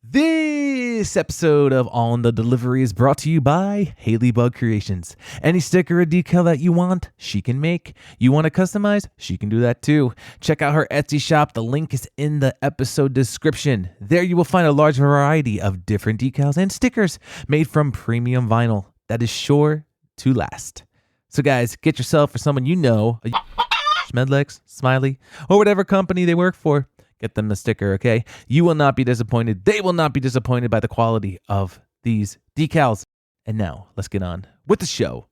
This episode of On the Delivery is brought to you by Haley Bug Creations. Any sticker or decal that you want, she can make. You want to customize? She can do that too. Check out her Etsy shop. The link is in the episode description. There you will find a large variety of different decals and stickers made from premium vinyl that is sure to last. So guys, get yourself or someone you know, a Schmedlex, Smiley, or whatever company they work for. Get them a sticker, okay? You will not be disappointed. They will not be disappointed by the quality of these decals. And now, let's get on with the show.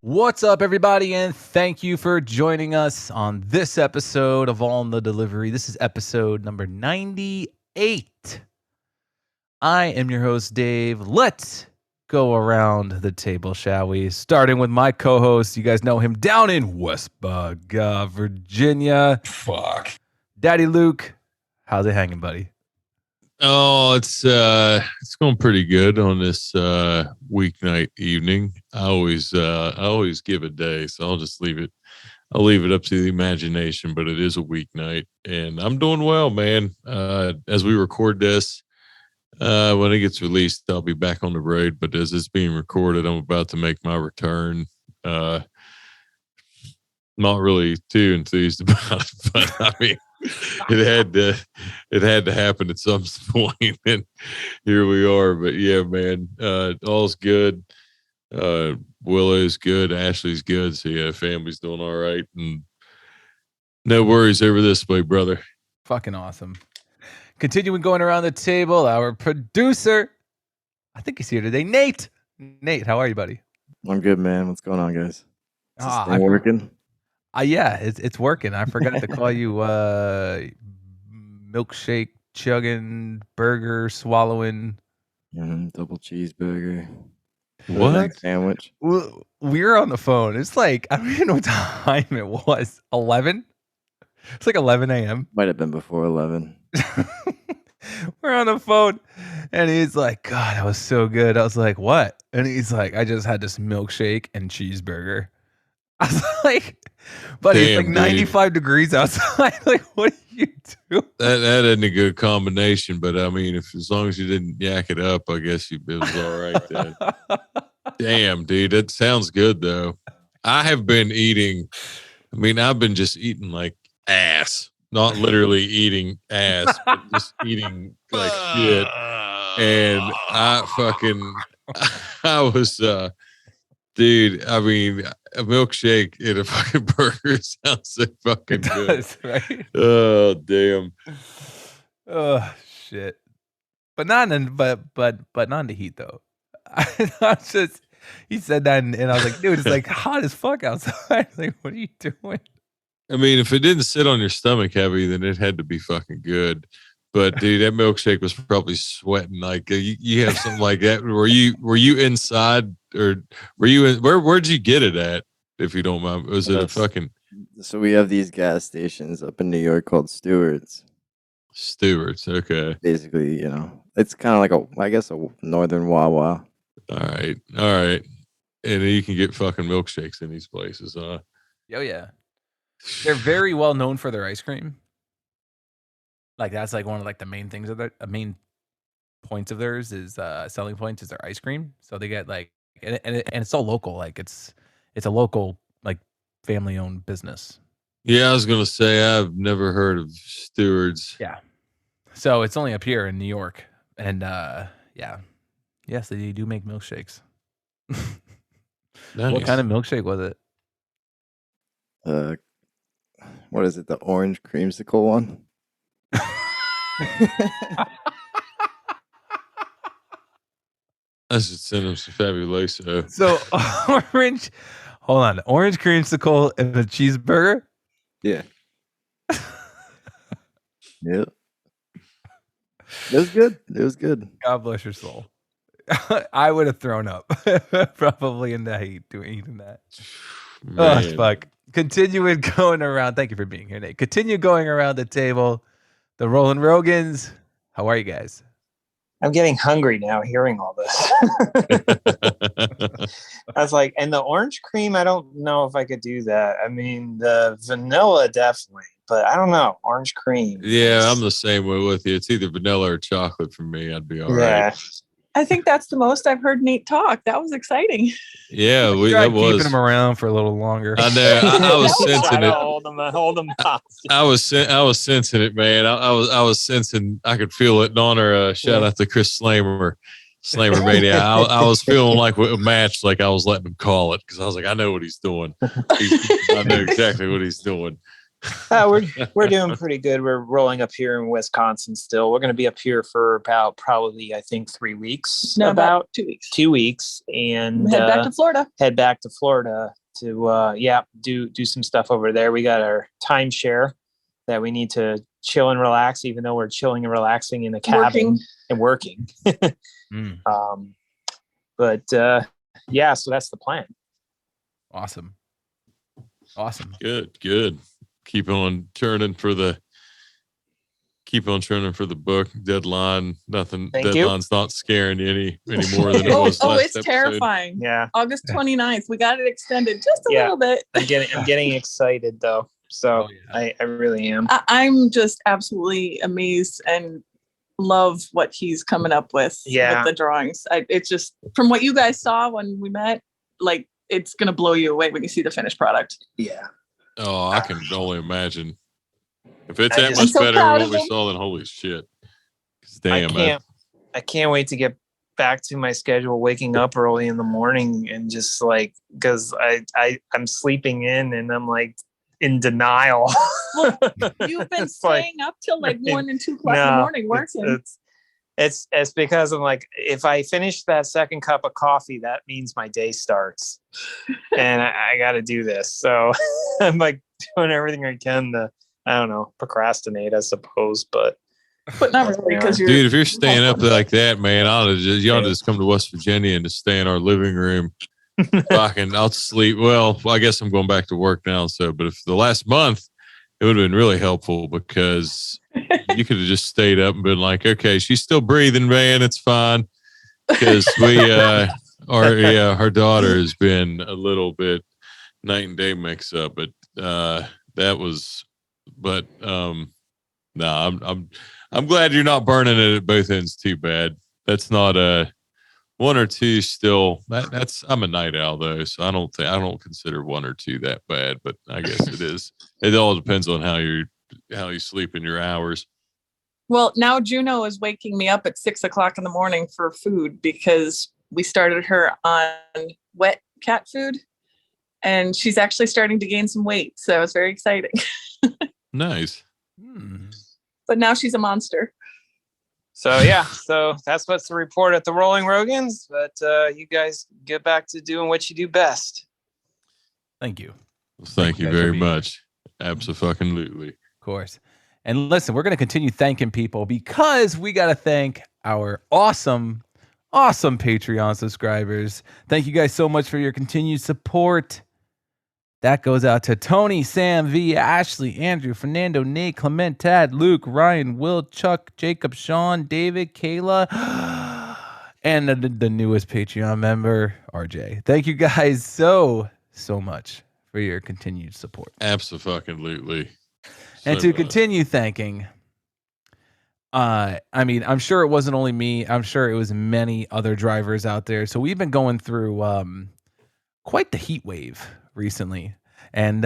What's up, everybody, and thank you for joining us on this episode of On the Delivery. This is episode number 98. I am your host, Dave. Let's go around the table, shall we? Starting with my co-host. You guys know him down in Westbrook, Virginia. Fuck. Daddy Luke, how's it hanging, buddy? Oh, it's going pretty good on this weeknight evening. I always give a day, so I'll just leave it. I'll leave it up to the imagination, but it is a weeknight, and I'm doing well, man. As we record this, when it gets released, I'll be back on the road. But as it's being recorded, I'm about to make my return. Not really too enthused about it, but I mean. It had to happen at some point, and here we are. But yeah, man, all's good. Willow's good, Ashley's good. So yeah, family's doing all right, and no worries over this way, brother. Fucking awesome. Continuing going around the table, our producer, I think he's here today, Nate. Nate, how are you, buddy? I'm good, man. What's going on, guys? Is this thing I'm working? Yeah, it's working. I forgot to call you milkshake chugging, burger swallowing. Double cheeseburger. What? Sandwich. We were on the phone. It's like, I don't even know what time it was. 11? It's like 11 a.m. Might have been before 11. We're on the phone, and he's like, God, that was so good. I was like, what? And he's like, I just had this milkshake and cheeseburger. I was like, buddy, it's like 95 degrees outside. Like, what are you doing? That isn't a good combination, but I mean, as long as you didn't yak it up, I guess it was all right then. Damn, dude, that sounds good though. I have been eating. I mean, I've been just eating like ass, not literally eating ass, but just eating like shit. And I was. Dude, I mean, a milkshake and a fucking burger sounds so fucking good. Right? Oh, damn. Oh, shit. But not in the heat though. He said that, and I was like, dude, it's like hot as fuck outside. Like, what are you doing? I mean, if it didn't sit on your stomach heavy, then it had to be fucking good. But dude, that milkshake was probably sweating. Like you have something like that. Were you inside, or were you in, where'd you get it at? If you don't mind, was it a fucking? So we have these gas stations up in New York called Stewart's. Okay. Basically, it's kind of like I guess a northern Wawa. All right, and you can get fucking milkshakes in these places, huh? Oh yeah, they're very well known for their ice cream. Like that's like one of like the main things of their main points of theirs is selling points is their ice cream. So they get like and it's all local. Like it's a local like family owned business. Yeah, I was gonna say I've never heard of Stewart's. Yeah, so it's only up here in New York, and yes, they do make milkshakes. Nice. What kind of milkshake was it? What is it? The orange creamsicle one? I should send him some Fabuloso. So orange, hold on, orange creamsicle and a cheeseburger. Yeah. Yep. It was good. It was good. God bless your soul. I would have thrown up probably in the heat doing eating that. Oh, Man. fuck. Continue going around. Thank you for being here, Nate. Continue going around the table. The Rolling Rogans. How are you guys? I'm getting hungry now hearing all this. I was like, and the orange cream, I don't know if I could do that. I mean, the vanilla definitely, but I don't know. Orange cream. Yeah, I'm the same way with you. It's either vanilla or chocolate for me. I'd be all right. I think that's the most I've heard Nate talk. That was exciting. Yeah, Tried that was keeping him around for a little longer. I know. I was sensing it. Hold them up. I was sensing it, man. I was sensing. I could feel it on her. Shout out to Chris Slamer Mania. I was feeling like a match, like I was letting him call it because I was like, I know what he's doing. I know exactly what he's doing. We're doing pretty good. We're rolling up here in Wisconsin still. We're going to be up here for about probably, I think, 3 weeks. No, about 2 weeks. 2 weeks, and head back to Florida. Head back to Florida to do some stuff over there. We got our timeshare that we need to chill and relax, even though we're chilling and relaxing in the cabin and working. But so that's the plan. Awesome. Good. Keep on churning for the book deadline. Deadline's not scaring you any more than it was last it's episode. terrifying. Yeah. August 29th. We got it extended just a little bit. I'm getting excited though. So I really am. I'm just absolutely amazed and love what he's coming up with the drawings. It's just from what you guys saw when we met, like it's gonna blow you away when you see the finished product. Yeah. Oh, I can only imagine. If it's that much better than what we saw, then holy shit. Damn, I can't wait to get back to my schedule, waking up early in the morning and just like, because I'm sleeping in and I'm like in denial. Well, you've been staying up till like 1 and 2 o'clock in the morning working. It's because I'm like, if I finish that second cup of coffee, that means my day starts, and I got to do this. So I'm like doing everything I can to, I don't know, procrastinate, I suppose, but not really, because you're. Dude, if you're staying up like that, man, you ought to just come to West Virginia and just stay in our living room. I'll sleep. Well, I guess I'm going back to work now. But if the last month, it would have been really helpful because you could have just stayed up and been like, okay, she's still breathing, man. It's fine. Because our daughter has been a little bit night and day mix up, but no, I'm glad you're not burning it at both ends too bad. That's not one or two still. That's I'm a night owl though, so I don't consider 1 or 2 that bad, but I guess it is. It all depends on how you sleep in your hours. Well, now Juno is waking me up at 6 o'clock in the morning for food because we started her on wet cat food, and she's actually starting to gain some weight. So it's very exciting. Nice. But now she's a monster. So that's what's the report at the Rolling Rogans. But you guys get back to doing what you do best. Thank you. Thank you very much. Absolutely. Of course. And listen, we're going to continue thanking people because we got to thank our awesome Patreon subscribers. Thank you guys so much for your continued support. That goes out to Tony, Sam, V, Ashley, Andrew, Fernando, Nate, Clement, Tad, Luke, Ryan, Will, Chuck, Jacob, Sean, David, Kayla, and the newest Patreon member, RJ. Thank you guys so much for your continued support. Absolutely. And to continue thanking, I'm sure it wasn't only me. I'm sure it was many other drivers out there. So we've been going through quite the heat wave recently. And,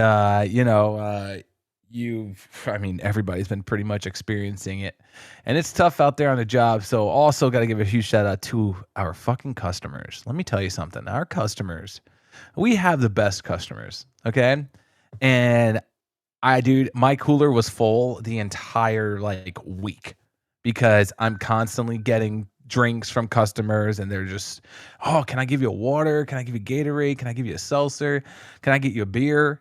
everybody's been pretty much experiencing it. And it's tough out there on the job. So also got to give a huge shout out to our fucking customers. Let me tell you something. Our customers, we have the best customers. Okay. And my cooler was full the entire week because I'm constantly getting drinks from customers, and they're just, oh, can I give you a water? Can I give you Gatorade? Can I give you a seltzer? Can I get you a beer?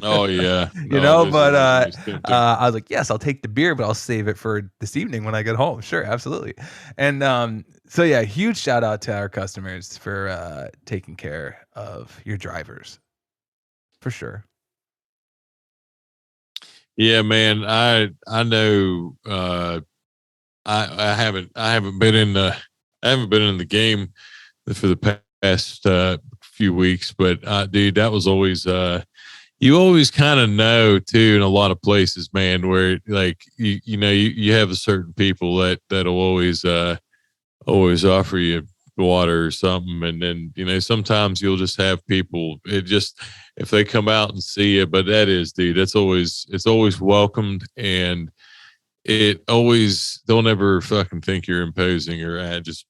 Oh yeah, You no, know, those but are always tempting. I was like, yes, I'll take the beer, but I'll save it for this evening when I get home. Sure, absolutely. And so yeah, huge shout out to our customers for taking care of your drivers, for sure. Yeah, man. I know. I haven't been in the game for the past few weeks, but dude, that was always you always kind of know too in a lot of places, man, where like you have certain people that'll always offer you water or something, and then sometimes you'll just have people, it just, if they come out and see you, but that is, dude, it's always welcomed, and it always, don't ever fucking think you're imposing or just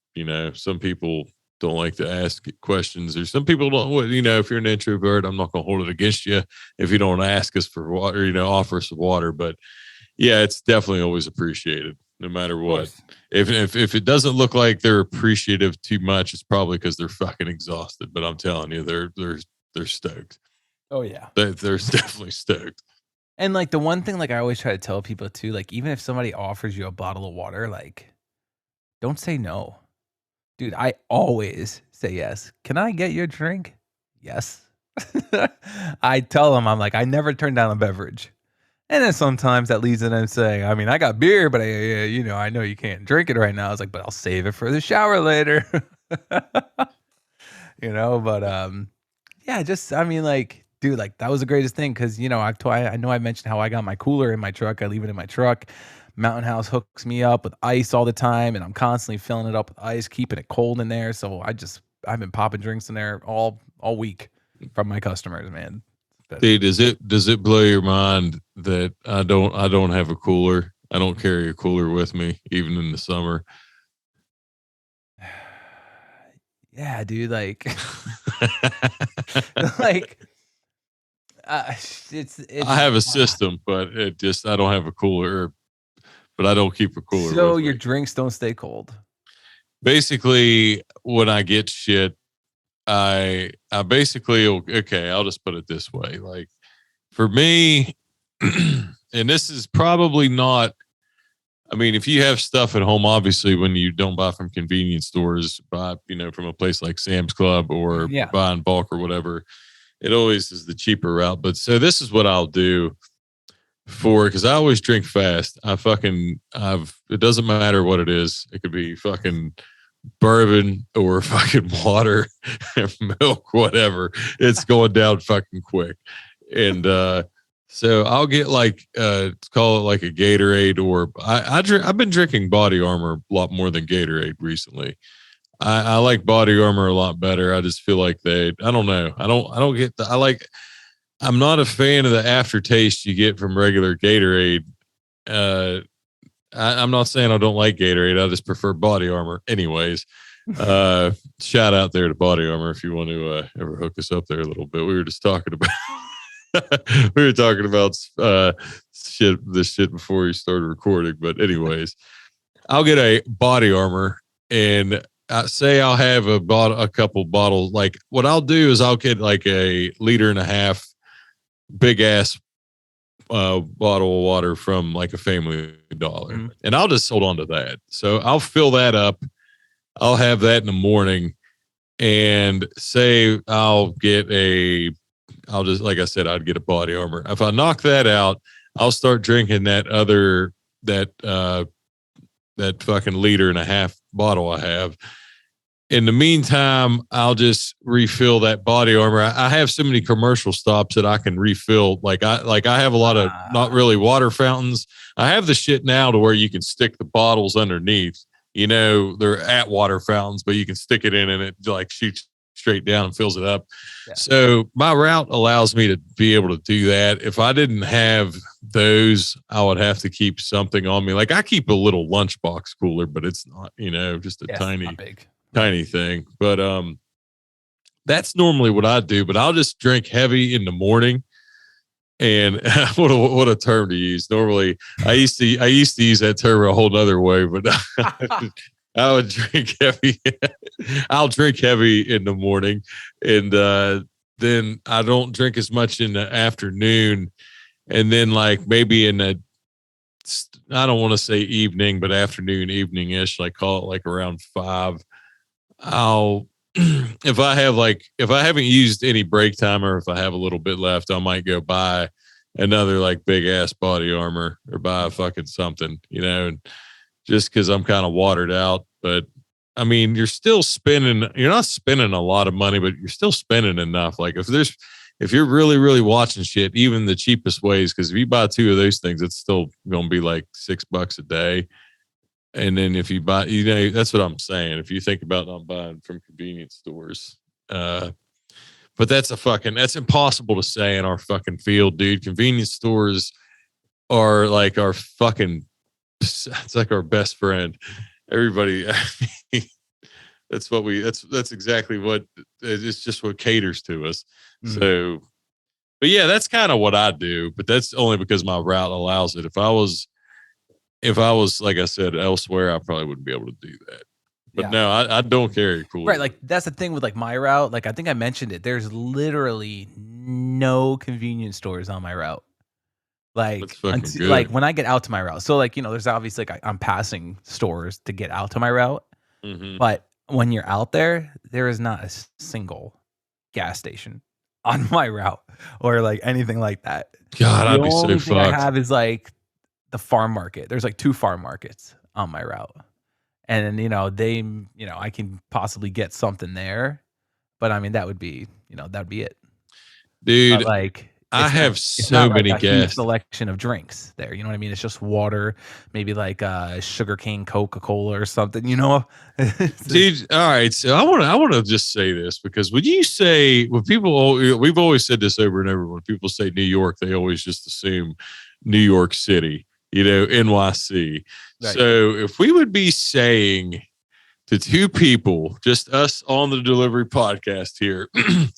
some people don't like to ask questions, or some people don't, if you're an introvert, I'm not gonna hold it against you if you don't ask us for water, offer us water, but yeah, it's definitely always appreciated no matter what. If it doesn't look like they're appreciative too much, it's probably because they're fucking exhausted. But I'm telling you, they're stoked. Oh yeah. They're definitely stoked. And like the one thing, like I always try to tell people too, like even if somebody offers you a bottle of water, like don't say no. Dude, I always say yes. Can I get your drink? Yes. I tell them, I'm like, I never turn down a beverage. And then sometimes that leads to them saying, I mean, I got beer, but I know you can't drink it right now. I was like, but I'll save it for the shower later. But yeah, just, I mean, like, dude, like that was the greatest thing. Cause I know I mentioned how I got my cooler in my truck. I leave it in my truck. Mountain House hooks me up with ice all the time, and I'm constantly filling it up with ice, keeping it cold in there. So I've been popping drinks in there all week from my customers, man. Dude, does it blow your mind that I don't have a cooler? I don't carry a cooler with me, even in the summer. Yeah, dude, like, like, it's. I have a system, but I don't have a cooler, but I don't keep a cooler. So with your me. drinks don't stay cold. Basically, when I get shit, I basically, okay, I'll just put it this way. Like for me, and this is probably not, I mean, if you have stuff at home, obviously when you don't buy from convenience stores, buy, from a place like Sam's Club or buy in bulk or whatever, it always is the cheaper route. But so this is what I'll do because I always drink fast. It doesn't matter what it is. It could be fucking bourbon or fucking water, milk, whatever. It's going down fucking quick. And so I'll get like call it like a Gatorade, or I've been drinking Body Armor a lot more than Gatorade recently. I like Body Armor a lot better. I just feel like I don't know. I don't get I'm not a fan of the aftertaste you get from regular Gatorade. I'm not saying I don't like Gatorade. I just prefer Body Armor. Anyways, shout out there to Body Armor if you want to ever hook us up there a little bit. We were just talking about this shit before we started recording. But anyways, I'll get a Body Armor, and say I'll have a couple bottles. Like what I'll do is I'll get like a 1.5 liter big ass bottle of water from like a Family Dollar, and I'll just hold on to that. So I'll fill that up. I'll have that in the morning, and say I'll just, like I said, I'd get a Body Armor. If I knock that out, I'll start drinking that fucking 1.5 liter bottle I have. In the meantime, I'll just refill that Body Armor. I have so many commercial stops that I can refill. Like I have a lot of not really water fountains. I have the shit now to where you can stick the bottles underneath. They're at water fountains, but you can stick it in and it like shoots straight down and fills it up. Yeah. So my route allows me to be able to do that. If I didn't have those, I would have to keep something on me. Like I keep a little lunchbox cooler, but it's not, just a tiny thing. But that's normally what I do. But I'll just drink heavy in the morning. And what a term to use. Normally, I used to use that term a whole nother way, but I would drink heavy. I'll drink heavy in the morning, and then I don't drink as much in the afternoon, and then like maybe in the I don't want to say evening, but afternoon, evening ish, like call it like around 5. I'll if I haven't used any break time or if I have a little bit left, I might go buy another like big ass body armor or buy a fucking something, and just because I'm kind of watered out. But I mean, you're not spending a lot of money, but you're still spending enough. Like if you're really, really watching shit, even the cheapest ways, because if you buy 2 of those things, it's still going to be like $6 a day. And then if you buy, that's what I'm saying. If you think about not buying from convenience stores, but that's impossible to say in our fucking field, dude. Convenience stores are like it's like our best friend. Everybody, that's exactly what it's just what caters to us. Mm-hmm. So, but yeah, that's kind of what I do, but that's only because my route allows it. If I was, like I said, elsewhere, I probably wouldn't be able to do that. But no, I don't carry a cooler. Right. Like that's the thing with like my route. Like I think I mentioned it. There's literally no convenience stores on my route. Like like when I get out to my route. So like, there's obviously like I'm passing stores to get out to my route. Mm-hmm. But when you're out there is not a single gas station on my route or like anything like that. God, I'd be so fucked. The only thing I have is like the farm market. There's like 2 farm markets on my route. And then, I can possibly get something there, but I mean, that would be it. Dude, but like I have so many like a gas selection of drinks there. You know what I mean? It's just water, maybe like sugarcane Coca-Cola or something, Dude, all right. So I want to just say this because when we've always said this over and over, when people say New York, they always just assume New York City, NYC. Right. So if we would be saying to 2 people, just us on the delivery podcast here,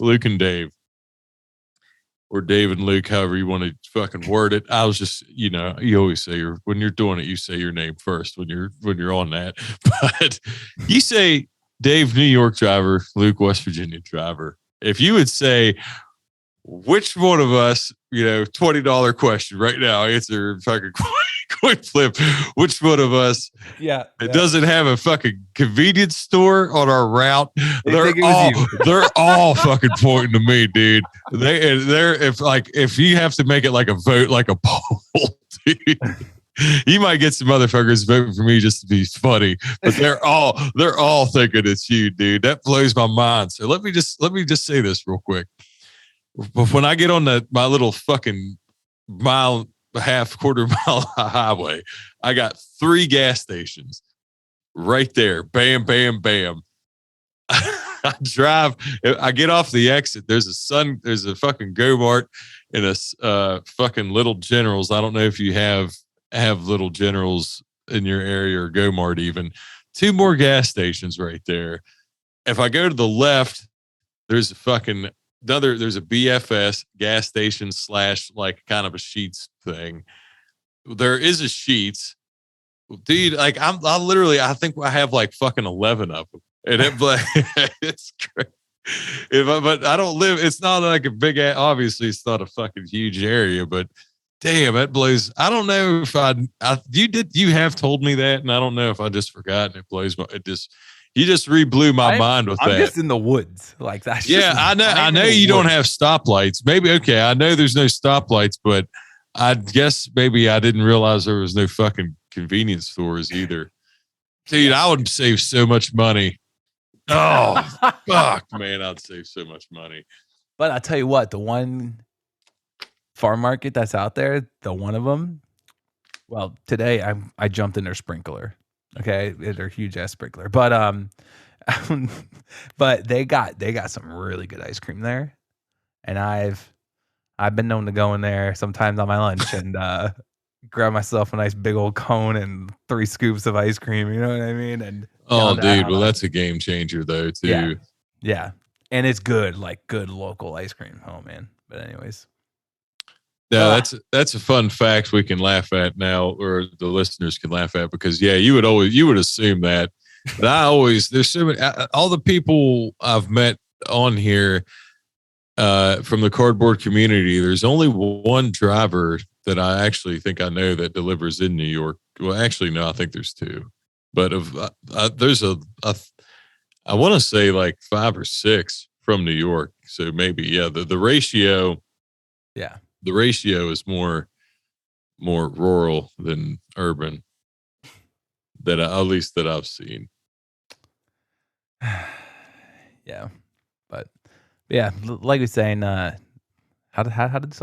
Luke and Dave, or Dave and Luke, however you want to fucking word it. I was just, you always say when you're doing it, you say your name first when you're on that. But you say Dave, New York driver, Luke, West Virginia driver. If you would say, which one of us, $20 question right now, answer fucking coin flip. Which one of us doesn't have a fucking convenience store on our route? They're all fucking pointing to me, dude. If you have to make it like a vote, like a poll, dude, you might get some motherfuckers voting for me just to be funny, but they're all thinking it's you, dude. That blows my mind. So let me just say this real quick. When I get on my little fucking quarter mile highway, I got 3 gas stations right there. Bam, bam, bam. I drive. I get off the exit. There's a fucking Go-Mart and a fucking Little Generals. I don't know if you have Little Generals in your area or Go-Mart even. 2 more gas stations right there. If I go to the left, there's a BFS gas station / like kind of a Sheetz thing. There is a Sheetz, dude. Like I think I have like fucking 11 of them, and it's great. But I don't live. It's not like a big. Obviously, it's not a fucking huge area, but damn, it blows. I don't know if you have told me that, and I don't know if I just forgot. It blows my. You just re-blew my mind with that. I'm just in the woods. Like that. Yeah, I know you don't have stoplights. Maybe, okay, I know there's no stoplights, but I guess maybe I didn't realize there was no fucking convenience stores either. Dude, I would save so much money. Oh, fuck, man, I'd save so much money. But I'll tell you what, the one farm market that's out there, the one of them, well, today I jumped in their sprinkler. Okay, they're huge ass sprinkler, but but they got some really good ice cream there, and I've been known to go in there sometimes on my lunch and grab myself a nice big old cone and 3 scoops of ice cream. You know what I mean? And dude, well, that's a game changer though too. Yeah, and it's good, like good local ice cream. Oh man, but anyways. No, that's a fun fact we can laugh at now, or the listeners can laugh at, because you would assume that But there's so many, all the people I've met on here from the cardboard community. There's only one driver that I actually think I know that delivers in New York. Well, actually, no, I think there's two. But there's I want to say like 5 or 6 from New York. So maybe, yeah, the ratio. Yeah. The ratio is more rural than urban at least that I've seen. Yeah. But yeah, like we was saying, how did this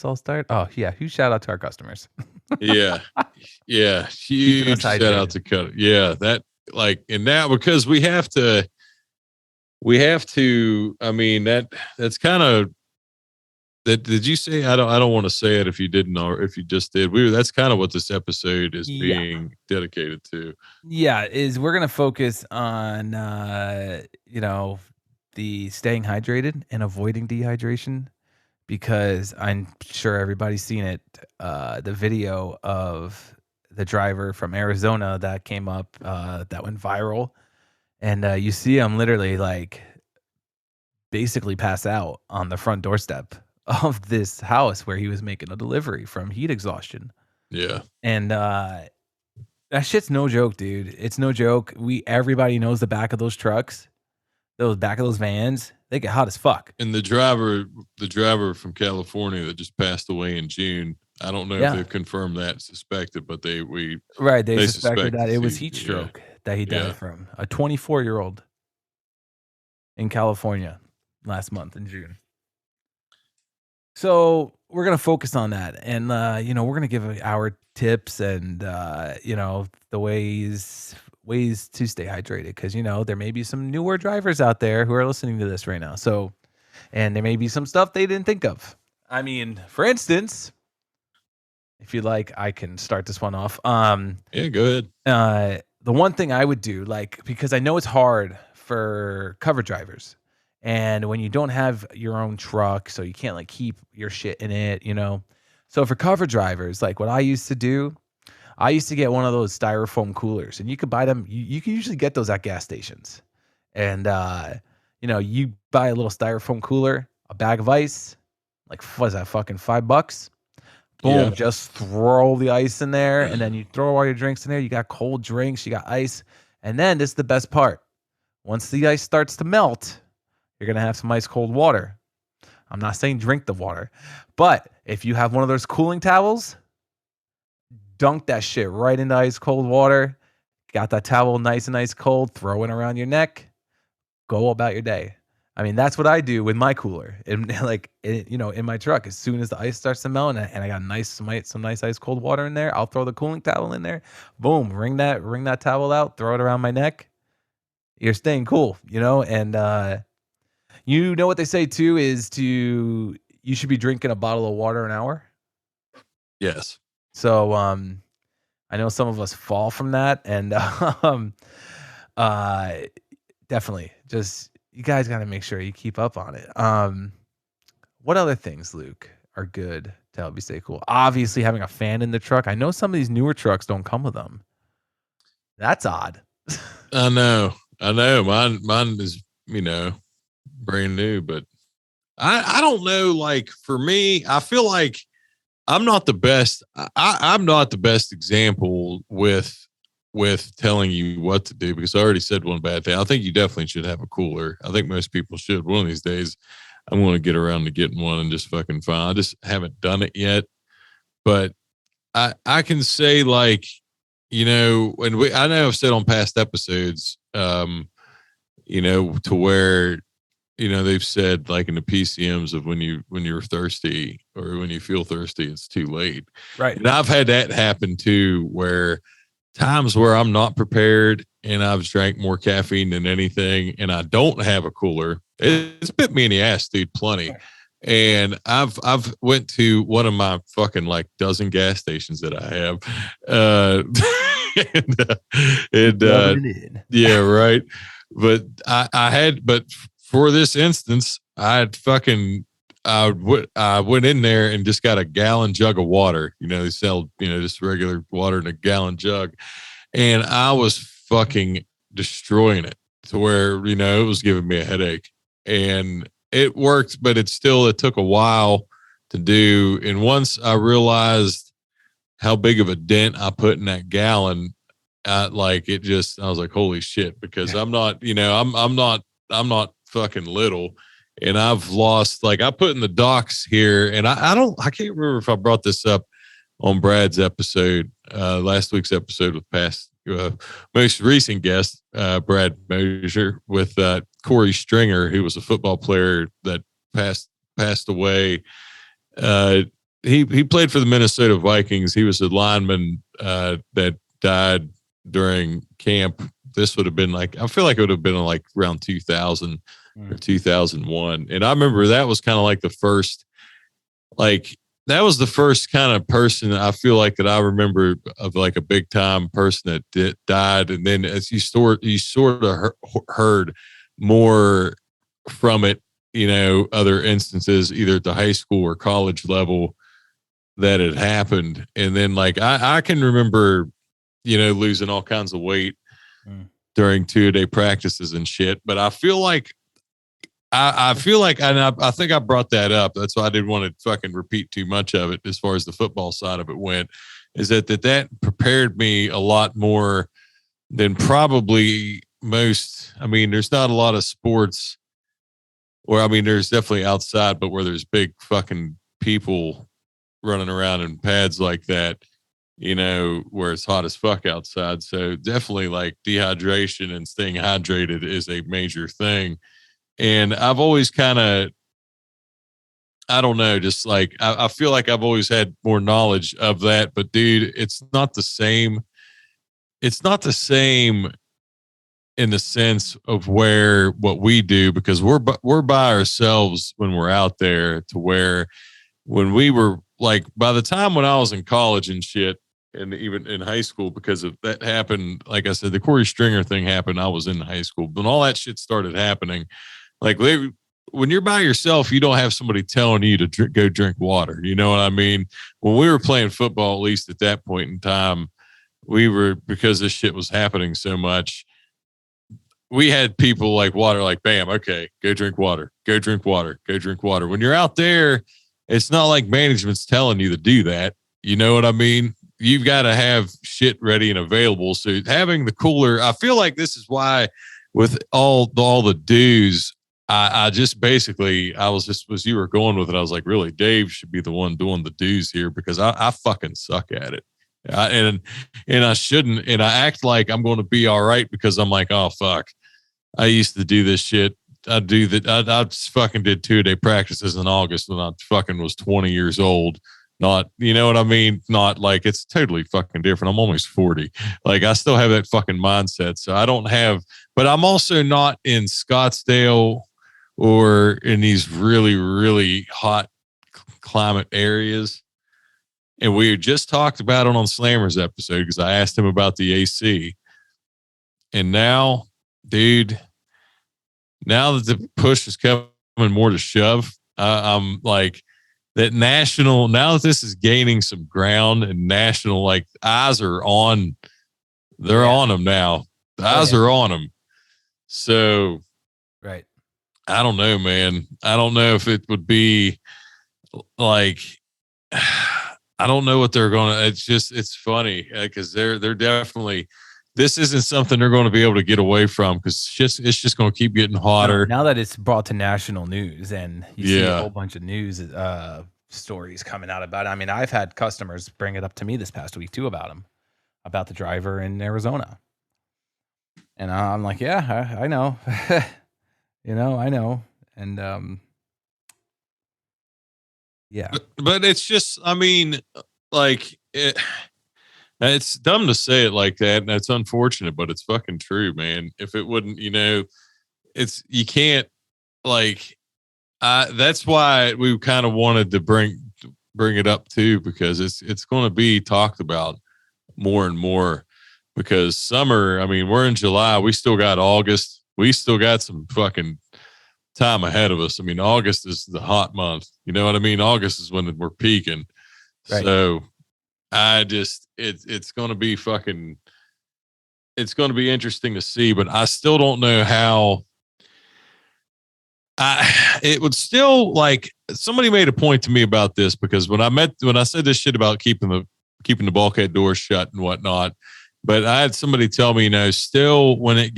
all start? Oh yeah, huge shout out to our customers. Yeah. Keeping us Huge shout out to Cut. Yeah, that like, and now because we have to, I mean, that's kind of that. Did you say, I don't want to say it if you didn't, or if you just did. That's kind of what this episode is being dedicated to. Yeah, is we're gonna focus on the staying hydrated and avoiding dehydration, because I'm sure everybody's seen it. The video of the driver from Arizona that came up, that went viral, and you see him literally like basically pass out on the front doorstep of this house where he was making a delivery from heat exhaustion. Yeah. And that shit's no joke, dude. It's no joke. Everybody knows the back of those trucks, those back of those vans, they get hot as fuck. And the driver from California that just passed away in June, I don't know if they've confirmed that, suspected, but they suspected that it was heat stroke that he died from. A 24-year-old in California last month in June. So we're gonna focus on that, and we're gonna give our tips and the ways to stay hydrated, because there may be some newer drivers out there who are listening to this right now. So, and there may be some stuff they didn't think of. I mean, for instance, if you like, I can start this one off. Yeah, go ahead. The one thing I would do, like, because I know it's hard for cover drivers, and when you don't have your own truck, so you can't like keep your shit in it, So for cover drivers, like what I used to do, I used to get one of those styrofoam coolers, and you could buy them. You can usually get those at gas stations, and you buy a little styrofoam cooler, a bag of ice, like what's that, fucking $5? Boom, just throw the ice in there, and then you throw all your drinks in there. You got cold drinks, you got ice, and then this is the best part. Once the ice starts to melt, you're gonna have some ice cold water. I'm not saying drink the water, but if you have one of those cooling towels, dunk that shit right into ice cold water. Got that towel nice and ice cold, throw it around your neck, go about your day. I mean, that's what I do with my cooler, and in my truck. As soon as the ice starts to melt, and I got some nice ice cold water in there, I'll throw the cooling towel in there. Boom, wring that towel out, throw it around my neck. You're staying cool, and what they say too is you should be drinking a bottle of water an hour. Yes. So I know some of us fall from that, and definitely just, you guys got to make sure you keep up on it. What other things, Luke, are good to help you stay cool? Obviously, having a fan in the truck. I know some of these newer trucks don't come with them. That's odd. I know. Mine is, brand new, but I don't know. Like for me, I feel like I'm not the best. I'm not the best example with telling you what to do, because I already said one bad thing. I think you definitely should have a cooler. I think most people should. One of these days, I'm going to get around to getting one and just fucking fine. I just haven't done it yet, but I can say, like, and I know I've said on past episodes, to where, they've said, like in the PCMs, of when you're thirsty or when you feel thirsty, it's too late. Right. And I've had that happen too, where times where I'm not prepared and I've drank more caffeine than anything, and I don't have a cooler. It's bit me in the ass, dude, plenty. And I've went to one of my fucking like dozen gas stations that I have. Yeah, right. But but for this instance, I went in there and just got a gallon jug of water. They sell, just regular water in a gallon jug. And I was fucking destroying it to where, it was giving me a headache, and it worked, but it took a while to do. And once I realized how big of a dent I put in that gallon, I was like, holy shit, because I'm not, I'm not fucking little. And I've lost, I put in the docs here, and I can't remember if I brought this up on Brad's episode, last week's episode with most recent guest, Brad Mosier, with Corey Stringer, who was a football player that passed away. He played for the Minnesota Vikings. He was a lineman that died during camp. This would have been I feel like it would have been around 2000 or 2001. And I remember that was kind of the first, that was the first kind of person I feel like that I remember of a big time person that died. And then as you sort of heard more from it, other instances, either at the high school or college level that had happened. And then I can remember, losing all kinds of weight during 2-a-day practices and shit. But I feel like, I think I brought that up. That's why I didn't want to fucking repeat too much of it as far as the football side of it went, is that prepared me a lot more than probably most. I mean, there's not a lot of sports there's definitely outside, but where there's big fucking people running around in pads like that, where it's hot as fuck outside. So definitely dehydration and staying hydrated is a major thing. And I've always kind of, I don't know, just I feel like I've always had more knowledge of that, but dude, it's not the same. It's not the same in the sense of what we do, because we're by ourselves when we're out there, to where when we were by the time when I was in college and shit, and even in high school, because of that happened, like I said, the Corey Stringer thing happened, I was in high school. When all that shit started happening, when you're by yourself, you don't have somebody telling you to go drink water. You know what I mean? When we were playing football, at least at that point in time, because this shit was happening so much, we had people water, bam, okay, go drink water, go drink water, go drink water. When you're out there, it's not like management's telling you to do that. You know what I mean? You've got to have shit ready and available. So having the cooler, I feel like this is why with all the dues, I just basically, as you were going with it, I was like, really, Dave should be the one doing the dues here, because I fucking suck at it. And I shouldn't, and I act like I'm going to be all right because I'm like, oh fuck, I used to do this shit. I do that. I fucking did 2-a-day practices in August when I fucking was 20 years old. Not, you know what I mean? Not it's totally fucking different. I'm almost 40. I still have that fucking mindset. So I don't have, but I'm also not in Scottsdale or in these really, really hot climate areas. And we just talked about it on Slammer's episode, because I asked him about the AC. And now, dude, now that the push is coming more to shove, I'm that national, now that this is gaining some ground and national, eyes are on, they're on them now. The eyes are on them. So, Right. I don't know, man. I don't know if it would be I don't know what they're going to, it's funny, because they're definitely, this isn't something they're going to be able to get away from, because it's just going to keep getting hotter. Now that it's brought to national news, and you see a whole bunch of news stories coming out about it. I mean, I've had customers bring it up to me this past week too about the driver in Arizona. And I'm like, yeah, I know. I know. And yeah. But it's just, I mean, it's dumb to say it like that, and it's unfortunate, but it's fucking true, man. If it wouldn't, you can't, that's why we kind of wanted to bring it up too, because it's going to be talked about more and more, because summer, I mean, we're in July, we still got August, we still got some fucking time ahead of us. I mean, August is the hot month. You know what I mean? August is when we're peaking. Right. So it's going to be fucking, it's going to be interesting to see, but I still don't know how. It would still like somebody made a point to me about this because when I said this shit about keeping the bulkhead doors shut and whatnot, but I had somebody tell me, still when it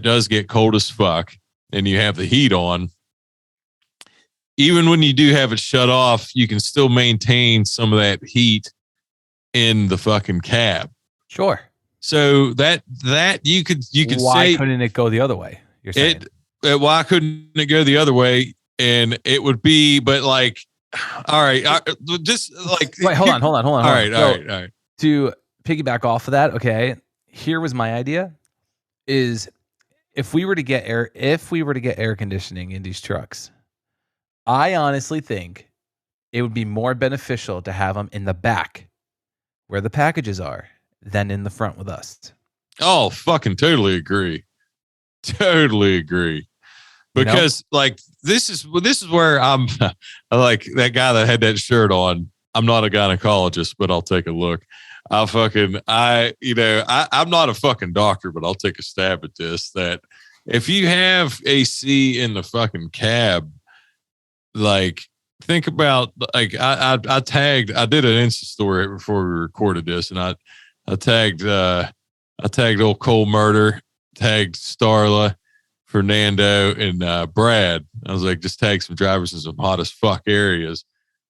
does get cold as fuck and you have the heat on, even when you do have it shut off, you can still maintain some of that heat in the fucking cab. Sure. So that you could why say, couldn't it go the other way? You're saying why couldn't it go the other way? And it would be, but like, all right, just like, wait, hold on. All right. To piggyback off of that, okay, here was my idea: is if we were to get air conditioning in these trucks, I honestly think it would be more beneficial to have them in the back where the packages are than in the front with us. Oh, fucking totally agree. Totally agree. Because like this is where I'm like that guy that had that shirt on. I'm not a gynecologist, but I'll take a look. I'm not a fucking doctor, but I'll take a stab at this. That if you have AC in the fucking cab, like think about like I did an Insta story before we recorded this, and I tagged old Cole Murder, tagged Starla, Fernando, and Brad. I was like, just tag some drivers in some hot as fuck areas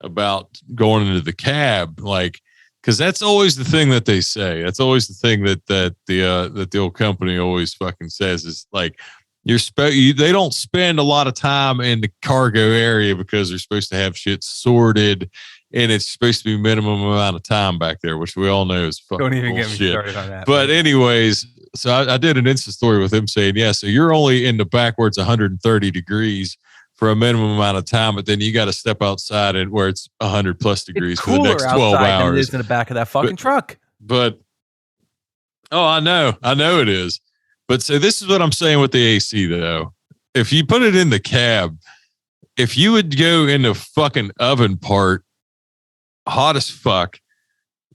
about going into the cab, like, because that's always the thing that they say. That's always the thing that the old company always fucking says is like, they don't spend a lot of time in the cargo area because they're supposed to have shit sorted, and it's supposed to be minimum amount of time back there, which we all know is fucking Don't even bullshit. get me started on that. But anyways, so I did an Insta story with him saying, yeah, so you're only in the back where it's 130 degrees for a minimum amount of time, but then you got to step outside and where it's 100 plus degrees it's for the next 12 hours. Than it is in the back of that fucking truck. But I know it is. But so this is what I'm saying with the AC though. If you put it in the cab, if you would go in the fucking oven part, hot as fuck,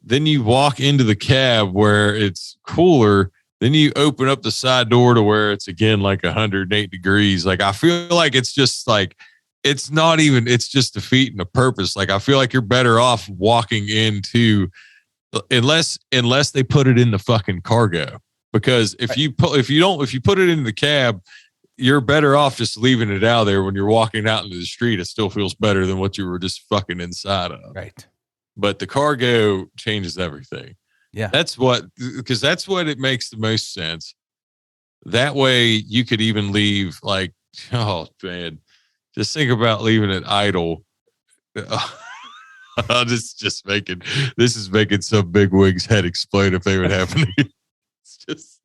then you walk into the cab where it's cooler, then you open up the side door to where it's again like 108 degrees. Like I feel like it's just like it's just defeating the purpose. Like I feel like you're better off walking into unless they put it in the fucking cargo. Because if you put it in the cab, you're better off just leaving it out there. When you're walking out into the street, it still feels better than what you were just fucking inside of. Right. But the cargo changes everything. Yeah. Because that's what it makes the most sense. That way you could even leave like, oh man, just think about leaving it idle. This is making some big wig's head explode if they would happen. It's just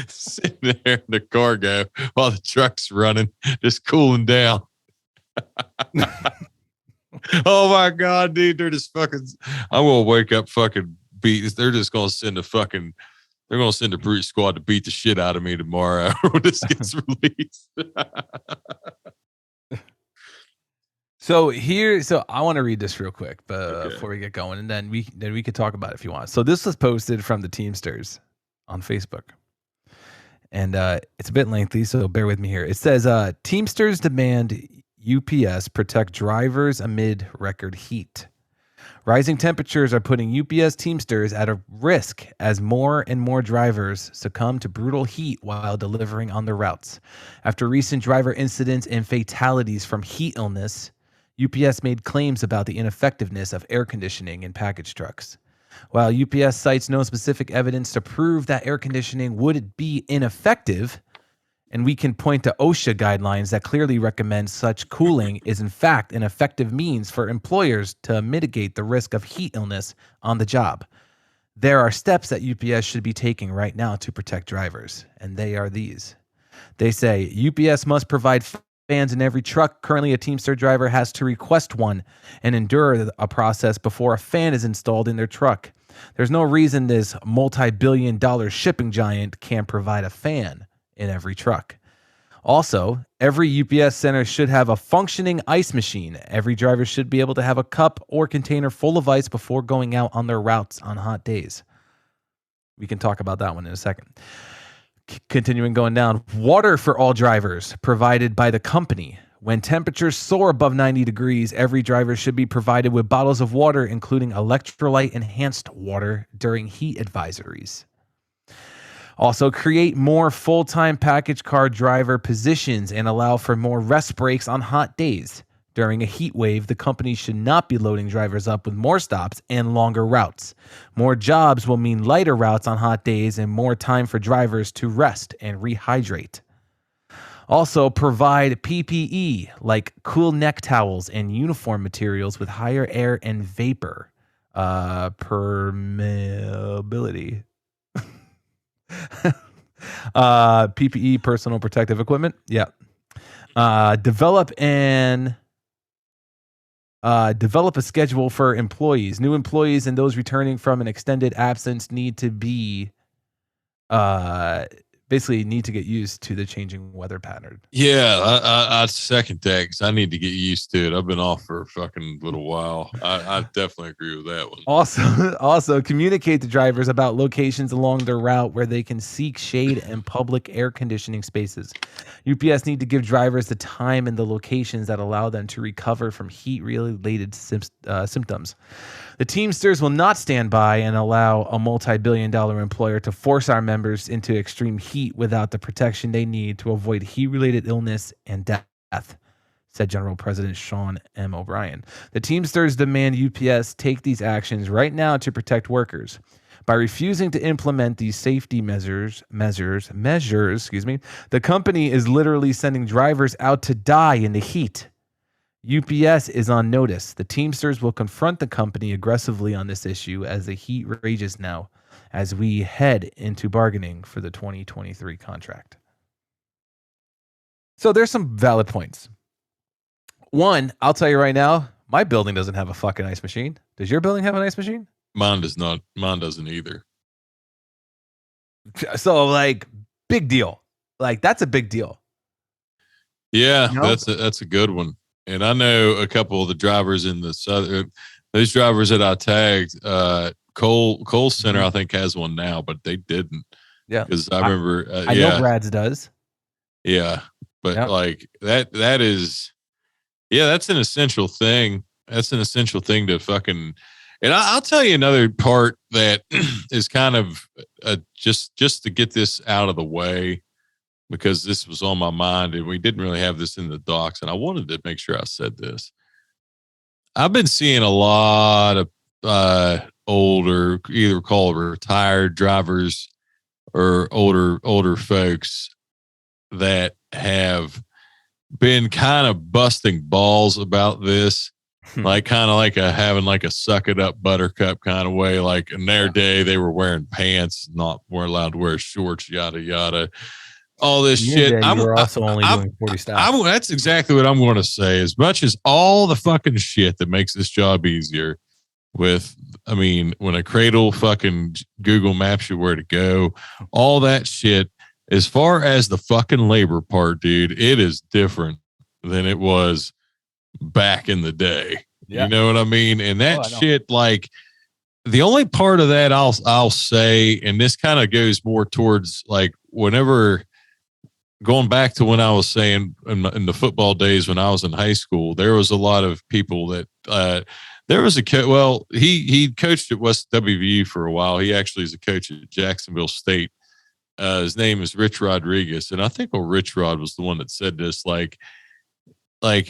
sitting there in the cargo while the truck's running, just cooling down. Oh my God, dude, they're just fucking. I'm gonna wake up fucking beat. They're just gonna send a brute squad to beat the shit out of me tomorrow when this gets released. So I want to read this real quick before we get going, and then we could talk about it if you want. So this was posted from the Teamsters on Facebook, and it's a bit lengthy, so bear with me here. It says Teamsters demand UPS protect drivers amid record heat. Rising temperatures are putting UPS Teamsters at a risk as more and more drivers succumb to brutal heat while delivering on their routes. After recent driver incidents and fatalities from heat illness, UPS made claims about the ineffectiveness of air conditioning in package trucks. While UPS cites no specific evidence to prove that air conditioning would be ineffective, and we can point to OSHA guidelines that clearly recommend such cooling is in fact an effective means for employers to mitigate the risk of heat illness on the job. There are steps that UPS should be taking right now to protect drivers, and they are these. They say UPS must provide fans in every truck. Currently, a Teamster driver has to request one and endure a process before a fan is installed in their truck. There's no reason this multi-billion-dollar shipping giant can't provide a fan in every truck. Also, every UPS center should have a functioning ice machine. Every driver should be able to have a cup or container full of ice before going out on their routes on hot days. We can talk about that one in a second. Continuing going down, water for all drivers provided by the company. When temperatures soar above 90 degrees, every driver should be provided with bottles of water, including electrolyte enhanced water during heat advisories. Also, create more full-time package car driver positions and allow for more rest breaks on hot days. During a heat wave, the company should not be loading drivers up with more stops and longer routes. More jobs will mean lighter routes on hot days and more time for drivers to rest and rehydrate. Also, provide PPE like cool neck towels and uniform materials with higher air and vapor permeability. PPE, personal protective equipment. Yeah. Develop a schedule for employees. New employees and those returning from an extended absence need to be basically need to get used to the changing weather pattern. Yeah, I second that because I need to get used to it. I've been off for a fucking little while. I definitely agree with that one. Also communicate to drivers about locations along their route where they can seek shade and public air conditioning spaces. UPS need to give drivers the time and the locations that allow them to recover from heat-related symptoms. The Teamsters will not stand by and allow a multi-billion-dollar employer to force our members into extreme heat without the protection they need to avoid heat-related illness and death, said General President Sean M. O'Brien. The Teamsters demand UPS take these actions right now to protect workers. By refusing to implement these safety measures, the company is literally sending drivers out to die in the heat. UPS is on notice. The Teamsters will confront the company aggressively on this issue as the heat rages now as we head into bargaining for the 2023 contract. So there's some valid points. One, I'll tell you right now, my building doesn't have a fucking ice machine. Does your building have an ice machine? Mine does not. Mine doesn't either. So like, big deal. Like, that's a big deal. Yeah, You know? that's a good one. And I know a couple of the drivers in the southern, those drivers that I tagged, Cole Center, I think has one now, but they didn't. Yeah. Because I remember, I know Brad's does. Yeah. But Yep. like that is, yeah, that's an essential thing. That's an essential thing to fucking, and I'll tell you another part that is kind of just to get this out of the way, because this was on my mind and we didn't really have this in the docs, and I wanted to make sure I said this. I've been seeing a lot of older, either call it retired drivers or older folks that have been kind of busting balls about this, like kind of like having like a suck it up buttercup kind of way. Like in their day, they were wearing pants, weren't allowed to wear shorts, yada yada. All this shit. You're also only doing 40 stops. That's exactly what I'm going to say. As much as all the fucking shit that makes this job easier with, I mean, when a Cradle fucking Google Maps you where to go, all that shit, as far as the fucking labor part, dude, it is different than it was back in the day. Yeah. You know what I mean? And that shit, like, the only part of that I'll say, and this kind of goes more towards like whenever, going back to when I was saying in the football days when I was in high school, there was a lot of people that there was he coached at West WVU for a while. He actually is a coach at Jacksonville State. His name is Rich Rodriguez, and I think Rich Rod was the one that said this, like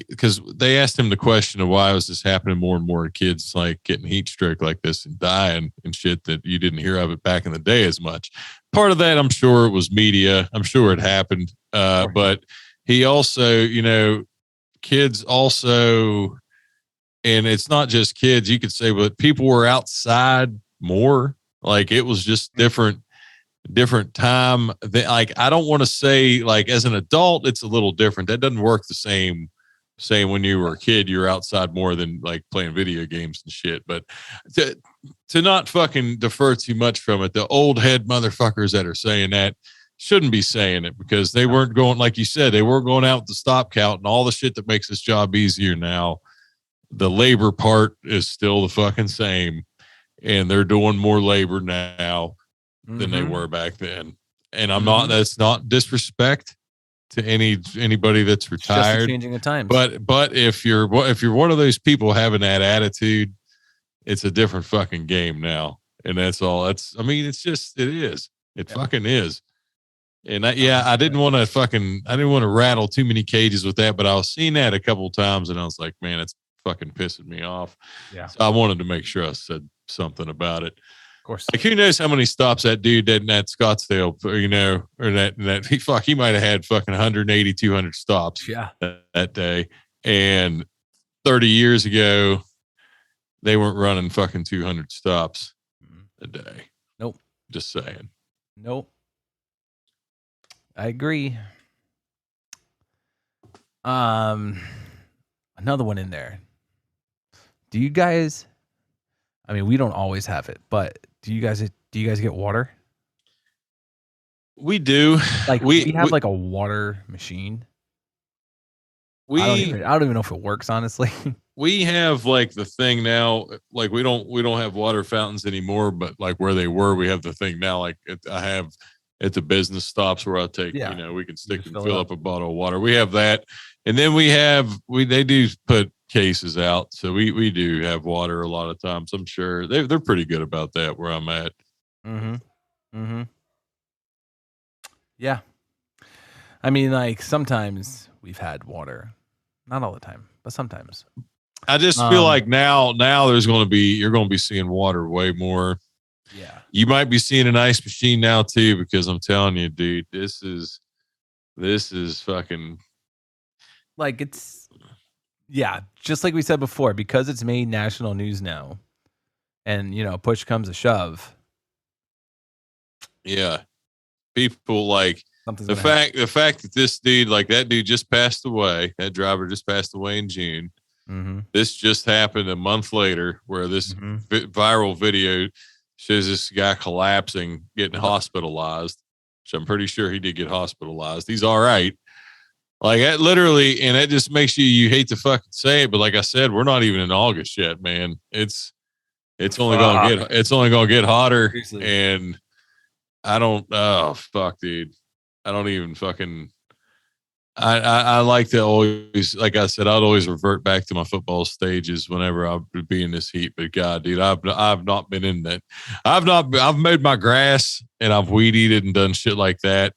because they asked him the question of why was this happening more and more kids like getting heat stroke like this and dying and shit, that you didn't hear of it back in the day as much. Part of that, I'm sure it was media. I'm sure it happened. But he also, kids also, and it's not just kids, you could say, but people were outside more. Like it was just different time. Like, I don't want to say like as an adult, it's a little different. That doesn't work the same when you were a kid, you were outside more than like playing video games and shit. But to not fucking defer too much from it, the old head motherfuckers that are saying that shouldn't be saying it, because they weren't going, like you said, they weren't going out with the stop count and all the shit that makes this job easier now. The labor part is still the fucking same, and they're doing more labor now. than they Mhm. were back then. And I'm not. That's not disrespect to anybody that's It's just the retired. changing of times. But if you're one of those people having that attitude, it's a different fucking game now. And that's all. I mean, it's just it is. It fucking is. And I didn't want to rattle too many cages with that, but I was seeing that a couple of times, and I was like, man, it's fucking pissing me off. Yeah. So I wanted to make sure I said something about it. Of course. Like, who knows how many stops that dude did in that Scottsdale, or that he might have had fucking 180, 200 stops Yeah. that day. And 30 years ago, they weren't running fucking 200 stops a day. Nope. Just saying. Nope. I agree. Another one in there. Do you guys, I mean, we don't always have it, but do you guys get water? We do. Like we have like a water machine. I don't even know if it works, honestly. We have like the thing now, like we don't have water fountains anymore, but like where they were, we have the thing now. Like I have at the business stops where I'll take, we can stick and fill up a bottle of water. We have that. And then they do put cases out. So we do have water a lot of times. I'm sure they're pretty good about that where I'm at. Yeah. I mean, like sometimes we've had water, not all the time, but sometimes. I just feel like now you're going to be seeing water way more. Yeah. You might be seeing an ice machine now too, because I'm telling you, dude, this is fucking like just like we said before, because it's made national news now, and push comes to shove. Yeah. People like the fact that this dude, like that dude just passed away, that driver just passed away in June. Mm-hmm. This just happened a month later, where this viral video shows this guy collapsing, getting hospitalized, which I'm pretty sure he did get hospitalized. He's all right. Like that literally, and that just makes you hate to fucking say it, but like I said, we're not even in August yet, man. It's only gonna get hotter. Seriously. And oh fuck, dude. I don't even fucking I like to always, like I said, I'd always revert back to my football stages whenever I would be in this heat. But God, dude, I've not been in that. I've mowed my grass and I've weed eated and done shit like that.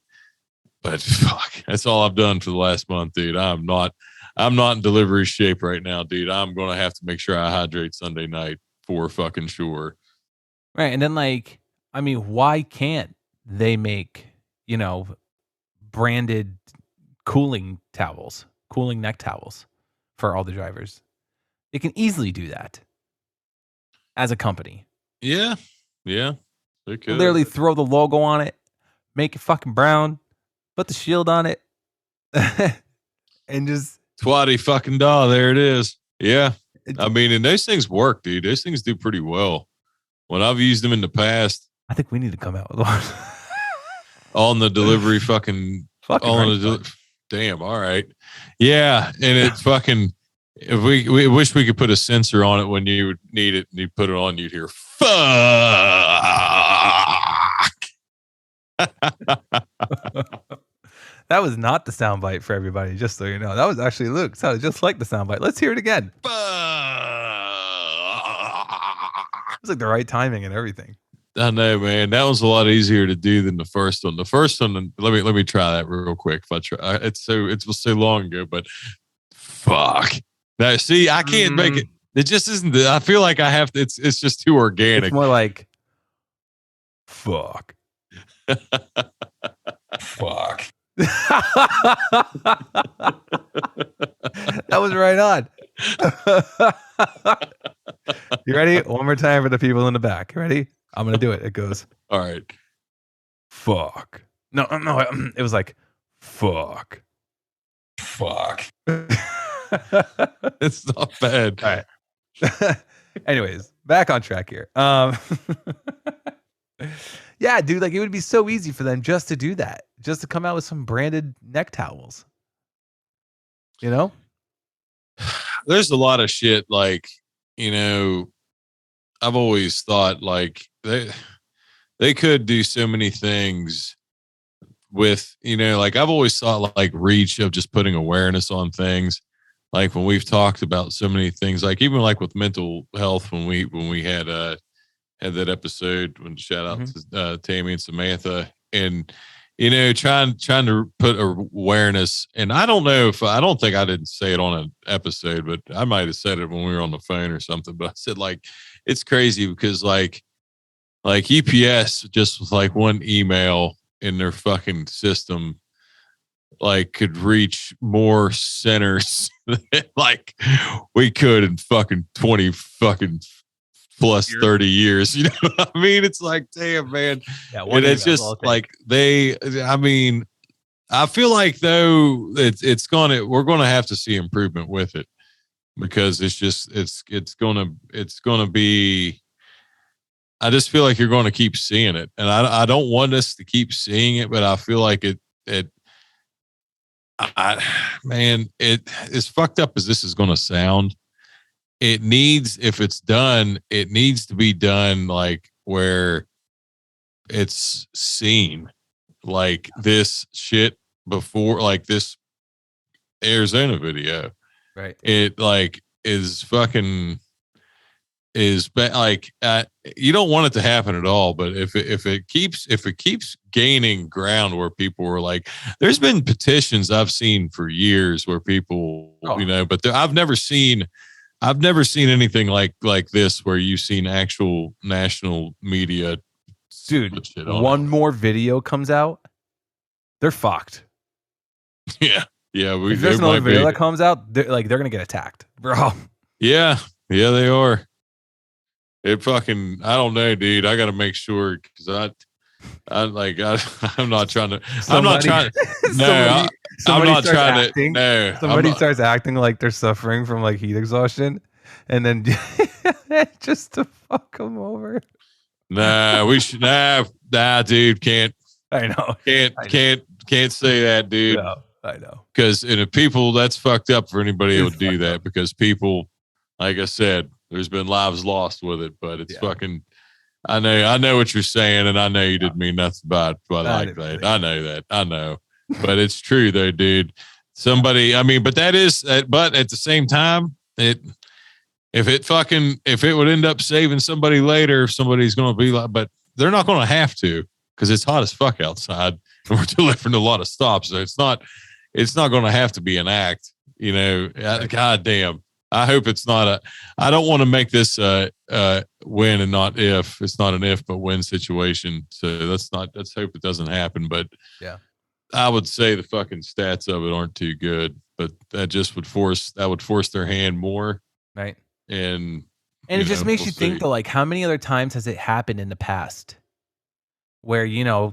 But fuck, that's all I've done for the last month, dude. I'm not in delivery shape right now, dude. I'm gonna have to make sure I hydrate Sunday night for fucking sure. Right, and then why can't they make branded cooling neck towels for all the drivers? They can easily do that as a company. Yeah. They could literally throw the logo on it, make it fucking brown, put the shield on it, and just twatty fucking daw. There it is. Yeah. I mean, and those things work, dude. Those things do pretty well. When I've used them in the past, I think we need to come out with one on the delivery fucking damn. All right. Yeah. And it's fucking, if we wish we could put a sensor on it when you would need it and you put it on, you'd hear fuck. That was not the soundbite for everybody, just so you know. That was actually Luke. Sounded just like the soundbite. Let's hear it again. It was like the right timing and everything. I know, man. That was a lot easier to do than the first one. The first one, let me try that real quick. If I try, it was so long ago, but fuck. Now, see, I can't make it. It just isn't. I feel like I have to. It's just too organic. It's more like fuck. Fuck. That was right on. You ready? One more time for the people in the back. You ready? I'm gonna do it. It goes. All right. Fuck. No. It was like fuck. Fuck. It's not bad. All right. Anyways, back on track here. Yeah, dude, like it would be so easy for them just to do that, just to come out with some branded neck towels. There's a lot of shit like, I've always thought like there's they could do so many things with, like I've always thought like reach of just putting awareness on things. Like when we've talked about so many things, like even like with mental health, when we had that episode, when shout out to Tammy and Samantha, and trying to put awareness. And I don't know if I don't think I didn't say it on an episode, but I might have said it when we were on the phone or something. But I said like it's crazy because like UPS just with like one email in their fucking system like could reach more centers than like we could in fucking 20 fucking plus 30 years. You know what I mean? It's like, damn, man. Yeah, and it's just like I mean, I feel like though we're gonna have to see improvement with it because it's gonna be. I just feel like you're going to keep seeing it, and I don't want us to keep seeing it, but I feel like man, as fucked up as this is going to sound, it needs, if it's done, it needs to be done like where it's seen, like this shit before, like this Arizona video, right? It like is fucking. Like you don't want it to happen at all, but if it keeps gaining ground where people were like, there's been petitions I've seen for years where people but I've never seen anything like this where you've seen actual national media. Dude, one more video comes out, they're fucked. Yeah. If there's another video that comes out, they're gonna get attacked, bro. Yeah, they are. It fucking, I don't know, dude. I got to make sure because I'm not trying to. I'm not trying. No, I'm not trying to. No, somebody starts acting like they're suffering from like heat exhaustion, and then just to fuck them over. Nah, we should. Nah, dude. Can't. I know. Can't say that, dude. No, I know. Because if people, that's fucked up for anybody who would do that. Because people, like I said. There's been lives lost with it, but it's fucking. I know what you're saying, and I know you didn't mean nothing by like that. I know that. I know, but it's true though, dude. Somebody, I mean, but that is. But at the same time, if it would end up saving somebody later, somebody's going to be like, but they're not going to have to because it's hot as fuck outside, and we're delivering a lot of stops, so it's not going to have to be an act, God damn. I hope it's not I don't want to make this win and not if. It's not an if but when situation. So let's hope it doesn't happen. But yeah, I would say the fucking stats of it aren't too good. But that just would force their hand more. Right. And it just makes you think though, like how many other times has it happened in the past where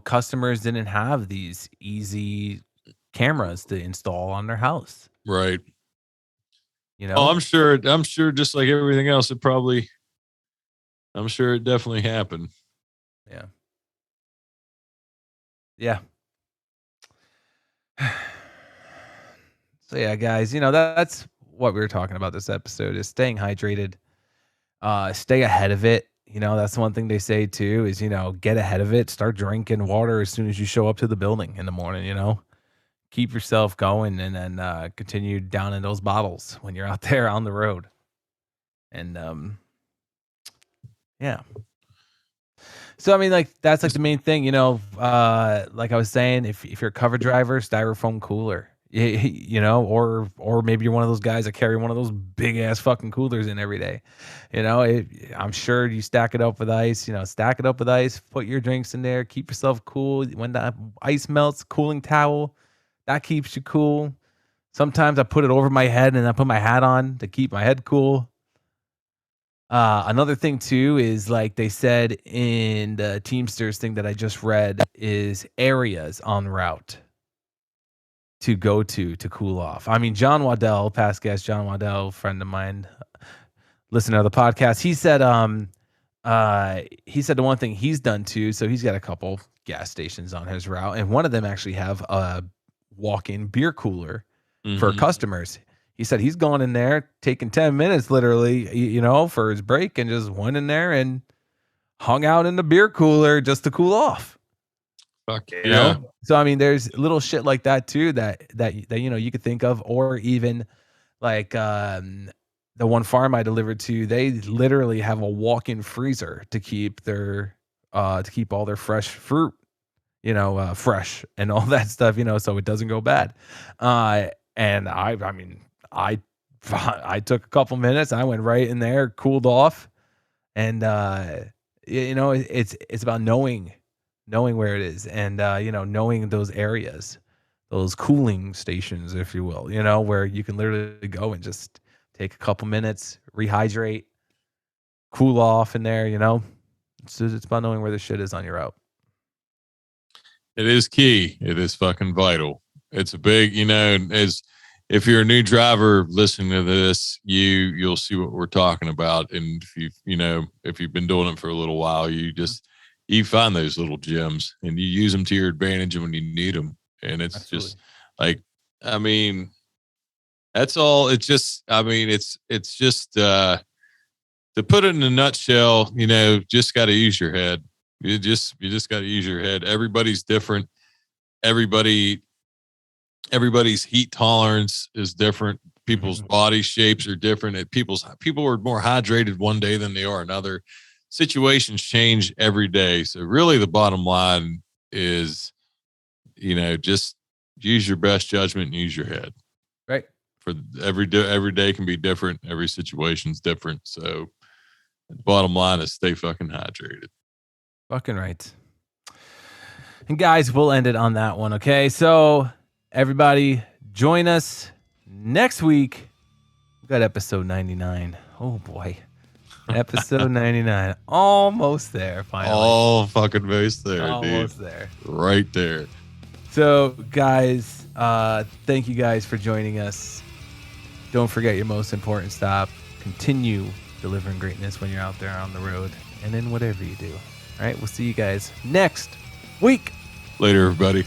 customers didn't have these easy cameras to install on their house? Right. I'm sure just like everything else, I'm sure it definitely happened. Yeah. Yeah. So yeah, guys, that's what we were talking about this episode is staying hydrated, stay ahead of it. That's one thing they say too is, get ahead of it, start drinking water as soon as you show up to the building in the morning, keep yourself going and then continue down in those bottles when you're out there on the road. And yeah. So I mean, like that's like the main thing, like I was saying, if you're a cover driver, styrofoam cooler, or maybe you're one of those guys that carry one of those big ass fucking coolers in every day. I'm sure you stack it up with ice, put your drinks in there, keep yourself cool. When the ice melts, cooling towel. That keeps you cool. Sometimes I put it over my head and I put my hat on to keep my head cool. Another thing too is like they said in the Teamters thing that I just read is areas en route to go to cool off. I mean, John Waddell, past guest John Waddell, friend of mine, listener to the podcast, he said the one thing he's done too. So he's got a couple gas stations on his route, and one of them actually have a walk-in beer cooler for customers. He said he's gone in there, taking 10 minutes literally, for his break and just went in there and hung out in the beer cooler just to cool off. Fuck You yeah. know? So I mean, there's little shit like that too that you know you could think of, or even like the one farm I delivered to, they literally have a walk-in freezer to keep all their fresh fruit, fresh and all that stuff, so it doesn't go bad. And I mean, I I took a couple minutes, I went right in there, cooled off, and it's about knowing where it is, and knowing those areas, those cooling stations, if you will, where you can literally go and just take a couple minutes, rehydrate, cool off in there. It's about knowing where the shit is on your route. It is key. It is fucking vital. It's a big, as if you're a new driver listening to this, you'll see what we're talking about. And if you've been doing it for a little while, you find those little gems and you use them to your advantage when you need them. And it's Absolutely. just like, I mean, that's all. It's just, I mean, it's just, to put it in a nutshell, just got to use your head. You just got to use your head. Everybody's different. Everybody's heat tolerance is different. People's body shapes are different. People are more hydrated one day than they are another. Situations change every day. So really the bottom line is, just use your best judgment and use your head. Right. For every day can be different. Every situation's different. So the bottom line is stay fucking hydrated. Fucking right. And guys, we'll end it on that one. Okay. So everybody join us next week. We got episode 99. Oh boy. Episode 99. Almost there, finally. All fucking most there, Almost dude. there. Right there. So, guys, thank you guys for joining us. Don't forget your most important stop. Continue delivering greatness when you're out there on the road and in whatever you do. All right, we'll see you guys next week. Later, everybody.